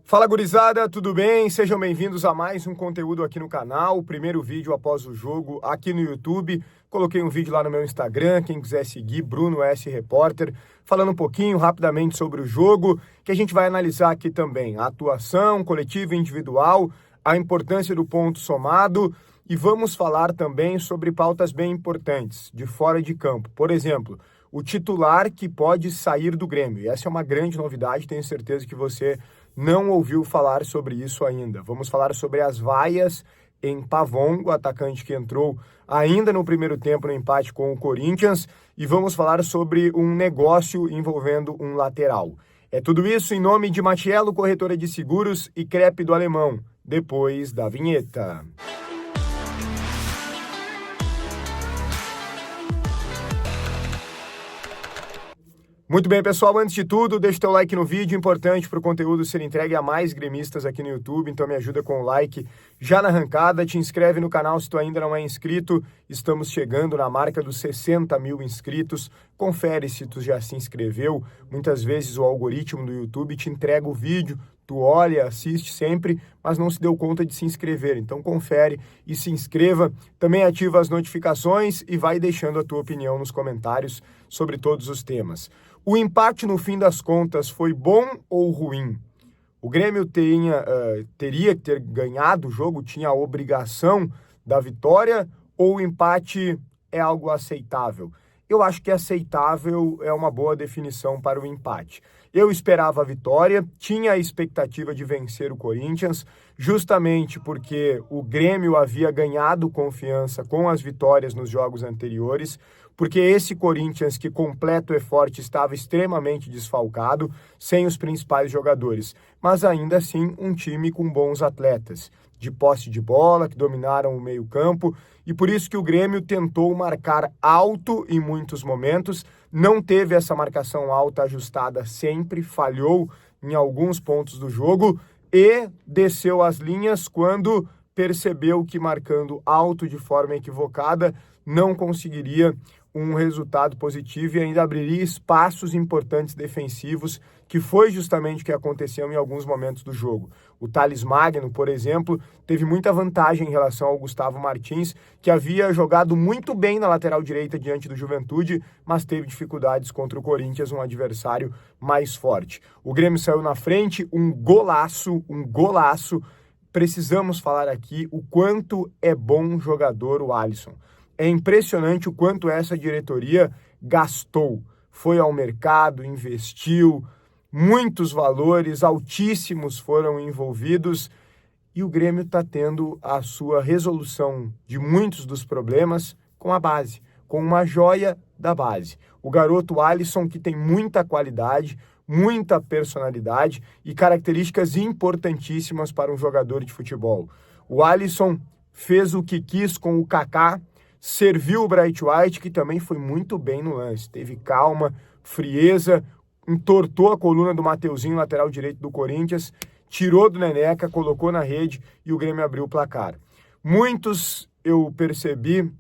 Fala gurizada, tudo bem? Sejam bem-vindos a mais um conteúdo aqui no canal, o primeiro vídeo após o jogo aqui no YouTube. Coloquei um vídeo lá no meu Instagram, quem quiser seguir, Bruno S. Repórter, falando um pouquinho rapidamente sobre o jogo, que a gente vai analisar aqui também, a atuação coletiva e individual, a importância do ponto somado e vamos falar também sobre pautas bem importantes, de fora de campo. Por exemplo, o titular que pode sair do Grêmio. E essa é uma grande novidade, tenho certeza que você não ouviu falar sobre isso ainda. Vamos falar sobre as vaias em Pavon, o atacante que entrou ainda no primeiro tempo no empate com o Corinthians, e vamos falar sobre um negócio envolvendo um lateral. É tudo isso em nome de Matiello, corretora de seguros, e Crepe do Alemão, depois da vinheta. Muito bem, pessoal, antes de tudo, deixa o teu like no vídeo, importante para o conteúdo ser entregue a mais gremistas aqui no YouTube, então me ajuda com o like já na arrancada, te inscreve no canal se tu ainda não é inscrito, estamos chegando na marca dos 60 mil inscritos, confere se tu já se inscreveu, muitas vezes o algoritmo do YouTube te entrega o vídeo, tu olha, assiste sempre, mas não se deu conta de se inscrever, então confere e se inscreva, também ativa as notificações e vai deixando a tua opinião nos comentários sobre todos os temas. O empate, no fim das contas, foi bom ou ruim? O Grêmio teria que ter ganhado o jogo, tinha a obrigação da vitória, ou o empate é algo aceitável? Eu acho que aceitável é uma boa definição para o empate. Eu esperava a vitória, tinha a expectativa de vencer o Corinthians, justamente porque o Grêmio havia ganhado confiança com as vitórias nos jogos anteriores, porque esse Corinthians que completo e forte estava extremamente desfalcado, sem os principais jogadores, mas ainda assim um time com bons atletas, de posse de bola, que dominaram o meio-campo, e por isso que o Grêmio tentou marcar alto em muitos momentos, não teve essa marcação alta ajustada sempre, falhou em alguns pontos do jogo e desceu as linhas quando percebeu que marcando alto de forma equivocada não conseguiria um resultado positivo e ainda abriria espaços importantes defensivos, que foi justamente o que aconteceu em alguns momentos do jogo. O Thales Magno, por exemplo, teve muita vantagem em relação ao Gustavo Martins, que havia jogado muito bem na lateral direita diante do Juventude, mas teve dificuldades contra o Corinthians, um adversário mais forte. O Grêmio saiu na frente, um golaço. Precisamos falar aqui o quanto é bom jogador o Alisson. É impressionante o quanto essa diretoria gastou. Foi ao mercado, investiu, muitos valores altíssimos foram envolvidos e o Grêmio está tendo a sua resolução de muitos dos problemas com a base, com uma joia da base. O garoto Alisson, que tem muita qualidade, muita personalidade e características importantíssimas para um jogador de futebol. O Alisson fez o que quis com o Kaká, serviu o Bright White, que também foi muito bem no lance. Teve calma, frieza, entortou a coluna do Mateuzinho, lateral direito do Corinthians, tirou do Neneca, colocou na rede e o Grêmio abriu o placar. Muitos, eu percebi,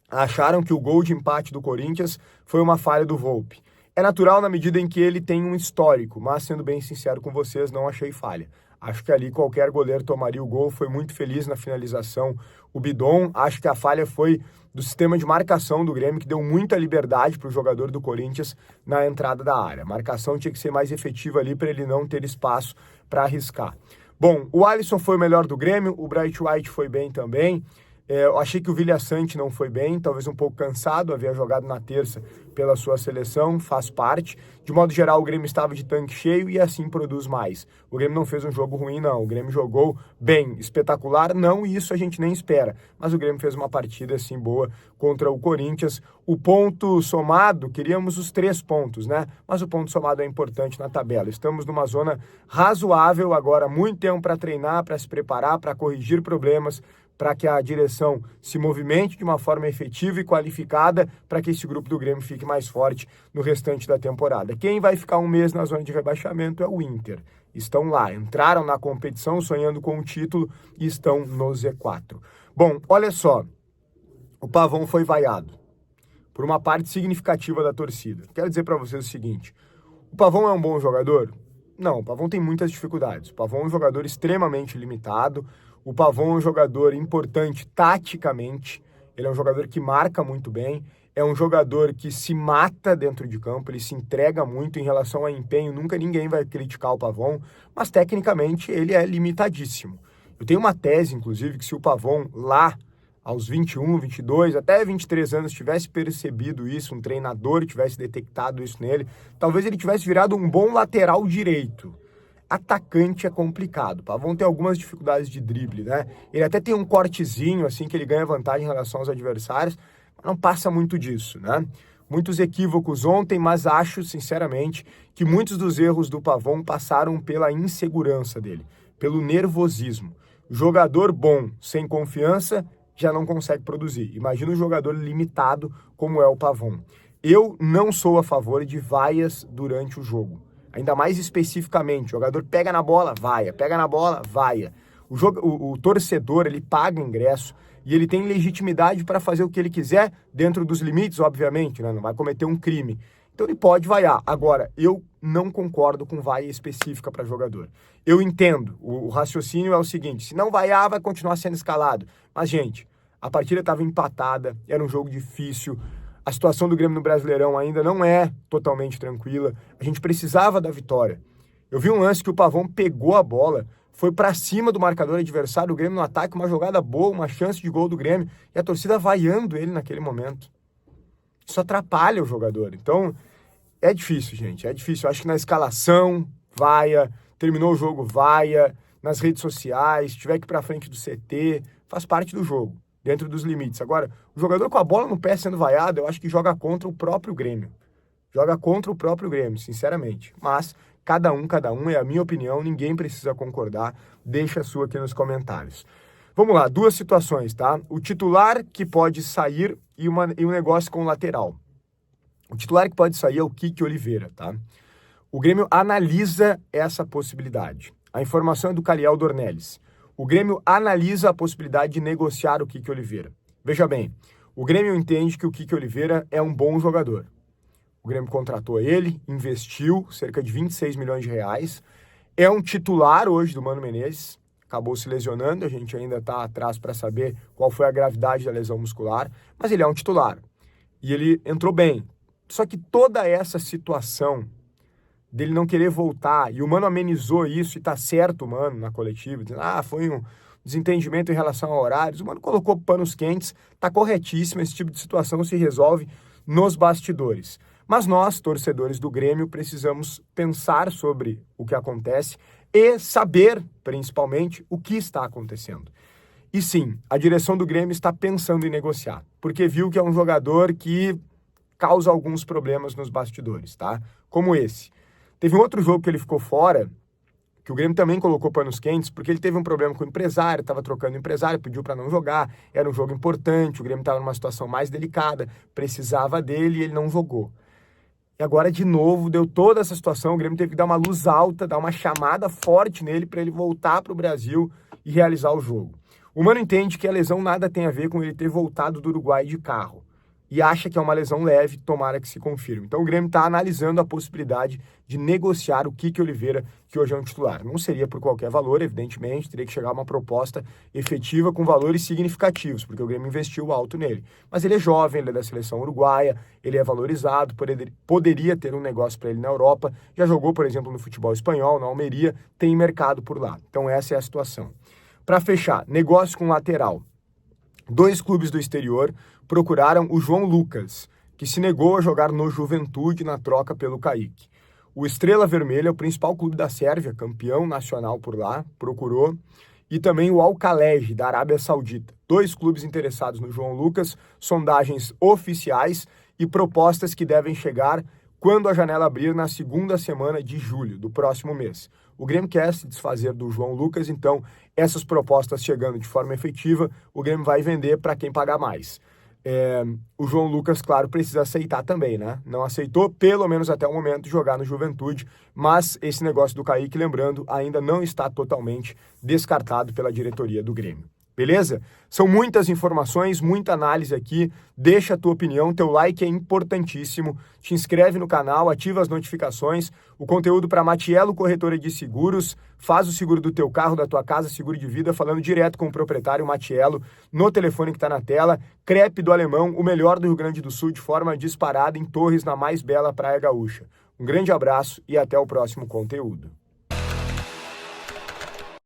acharam que o gol de empate do Corinthians foi uma falha do Volpi. É natural na medida em que ele tem um histórico, mas sendo bem sincero com vocês, não achei falha. Acho que ali qualquer goleiro tomaria o gol, foi muito feliz na finalização o Bidon. Acho que a falha foi do sistema de marcação do Grêmio, que deu muita liberdade para o jogador do Corinthians na entrada da área. A marcação tinha que ser mais efetiva ali para ele não ter espaço para arriscar. Bom, o Alisson foi o melhor do Grêmio, o Bright White foi bem também. Eu achei que o Vilhaçante não foi bem, talvez um pouco cansado, havia jogado na terça pela sua seleção, faz parte. De modo geral, o Grêmio estava de tanque cheio e assim produz mais. O Grêmio não fez um jogo ruim, não. O Grêmio jogou bem, espetacular, não, e isso a gente nem espera. Mas o Grêmio fez uma partida assim boa contra o Corinthians. O ponto somado, queríamos os 3 pontos, né? Mas o ponto somado é importante na tabela. Estamos numa zona razoável agora, muito tempo para treinar, para se preparar, para corrigir problemas, para que a direção se movimente de uma forma efetiva e qualificada para que esse grupo do Grêmio fique mais forte no restante da temporada. Quem vai ficar um mês na zona de rebaixamento é o Inter. Estão lá, entraram na competição sonhando com o título e estão no Z4. Bom, olha só, o Pavon foi vaiado por uma parte significativa da torcida. Quero dizer para vocês o seguinte, o Pavon é um bom jogador? Não, o Pavão tem muitas dificuldades. O Pavão é um jogador extremamente limitado. O Pavão é um jogador importante taticamente. Ele é um jogador que marca muito bem. É um jogador que se mata dentro de campo. Ele se entrega muito em relação a empenho. Nunca ninguém vai criticar o Pavão. Mas tecnicamente ele é limitadíssimo. Eu tenho uma tese, inclusive, que se o Pavão lá aos 21, 22, até 23 anos, tivesse percebido isso, um treinador tivesse detectado isso nele, talvez ele tivesse virado um bom lateral direito. Atacante é complicado. O Pavão tem algumas dificuldades de drible, né? Ele até tem um cortezinho, assim, que ele ganha vantagem em relação aos adversários, mas não passa muito disso, né? Muitos equívocos ontem, mas acho, sinceramente, que muitos dos erros do Pavão passaram pela insegurança dele, pelo nervosismo. Jogador bom, sem confiança, já não consegue produzir. Imagina um jogador limitado como é o Pavão. Eu não sou a favor de vaias durante o jogo. Ainda mais especificamente, o jogador pega na bola, vaia, pega na bola, vaia. O torcedor, ele paga ingresso e ele tem legitimidade para fazer o que ele quiser, dentro dos limites, obviamente, né? Não vai cometer um crime. Então ele pode vaiar. Agora, eu não concordo com vaia específica para jogador. Eu entendo, o raciocínio é o seguinte, se não vaiar, vai continuar sendo escalado. Mas, gente, a partida estava empatada, era um jogo difícil, a situação do Grêmio no Brasileirão ainda não é totalmente tranquila, a gente precisava da vitória. Eu vi um lance que o Pavão pegou a bola, foi para cima do marcador adversário, o Grêmio no ataque, uma jogada boa, uma chance de gol do Grêmio, e a torcida vaiando ele naquele momento. Isso atrapalha o jogador. Então, é difícil, gente. É difícil. Eu acho que na escalação, vaia. Terminou o jogo, vaia. Nas redes sociais, se tiver que ir pra frente do CT, faz parte do jogo, dentro dos limites. Agora, o jogador com a bola no pé sendo vaiado, eu acho que joga contra o próprio Grêmio. Joga contra o próprio Grêmio, sinceramente. Mas, cada um, é a minha opinião. Ninguém precisa concordar. Deixa a sua aqui nos comentários. Vamos lá, duas situações, tá? O titular que pode sair e um negócio com o lateral. O titular que pode sair é o Kiki Oliveira, tá? O Grêmio analisa essa possibilidade. A informação é do Caliel Dornelles. O Grêmio analisa a possibilidade de negociar o Kiki Oliveira. Veja bem, o Grêmio entende que o Kiki Oliveira é um bom jogador. O Grêmio contratou ele, investiu cerca de 26 milhões de reais. É um titular hoje do Mano Menezes. Acabou se lesionando, a gente ainda está atrás para saber qual foi a gravidade da lesão muscular, mas ele é um titular. E ele entrou bem. Só que toda essa situação dele não querer voltar, e o Mano amenizou isso, e tá certo o Mano na coletiva, dizendo, foi um desentendimento em relação a horários, o Mano colocou panos quentes, tá corretíssimo, esse tipo de situação se resolve nos bastidores. Mas nós, torcedores do Grêmio, precisamos pensar sobre o que acontece e saber, principalmente, o que está acontecendo. E sim, a direção do Grêmio está pensando em negociar, porque viu que é um jogador que causa alguns problemas nos bastidores, tá? Como esse. Teve um outro jogo que ele ficou fora, que o Grêmio também colocou panos quentes, porque ele teve um problema com o empresário, estava trocando o empresário, pediu para não jogar, era um jogo importante, o Grêmio estava numa situação mais delicada, precisava dele e ele não jogou. E agora, de novo, deu toda essa situação, o Grêmio teve que dar uma luz alta, dar uma chamada forte nele para ele voltar para o Brasil e realizar o jogo. O Mano entende que a lesão nada tem a ver com ele ter voltado do Uruguai de carro. E acha que é uma lesão leve, tomara que se confirme. Então o Grêmio está analisando a possibilidade de negociar o Kiki Oliveira, que hoje é um titular. Não seria por qualquer valor, evidentemente, teria que chegar a uma proposta efetiva com valores significativos, porque o Grêmio investiu alto nele. Mas ele é jovem, ele é da seleção uruguaia, ele é valorizado, poderia ter um negócio para ele na Europa, já jogou, por exemplo, no futebol espanhol, na Almeria, tem mercado por lá. Então essa é a situação. Para fechar, negócio com lateral. 2 clubes do exterior procuraram o João Lucas, que se negou a jogar no Juventude na troca pelo Kaique. O Estrela Vermelha, o principal clube da Sérvia, campeão nacional por lá, procurou. E também o Al-Khalej, da Arábia Saudita. 2 clubes interessados no João Lucas, sondagens oficiais e propostas que devem chegar quando a janela abrir na segunda semana de julho, do próximo mês. O Grêmio quer se desfazer do João Lucas, então essas propostas chegando de forma efetiva, o Grêmio vai vender para quem pagar mais. O João Lucas, claro, precisa aceitar também, né? Não aceitou, pelo menos até o momento, jogar no Juventude, mas esse negócio do Kaique, lembrando, ainda não está totalmente descartado pela diretoria do Grêmio. Beleza? São muitas informações, muita análise aqui. Deixa a tua opinião, teu like é importantíssimo. Te inscreve no canal, ativa as notificações. O conteúdo para Matiello Corretora de Seguros. Faz o seguro do teu carro, da tua casa, seguro de vida, falando direto com o proprietário Matiello no telefone que está na tela. Crepe do Alemão, o melhor do Rio Grande do Sul, de forma disparada em Torres, na mais bela Praia Gaúcha. Um grande abraço e até o próximo conteúdo.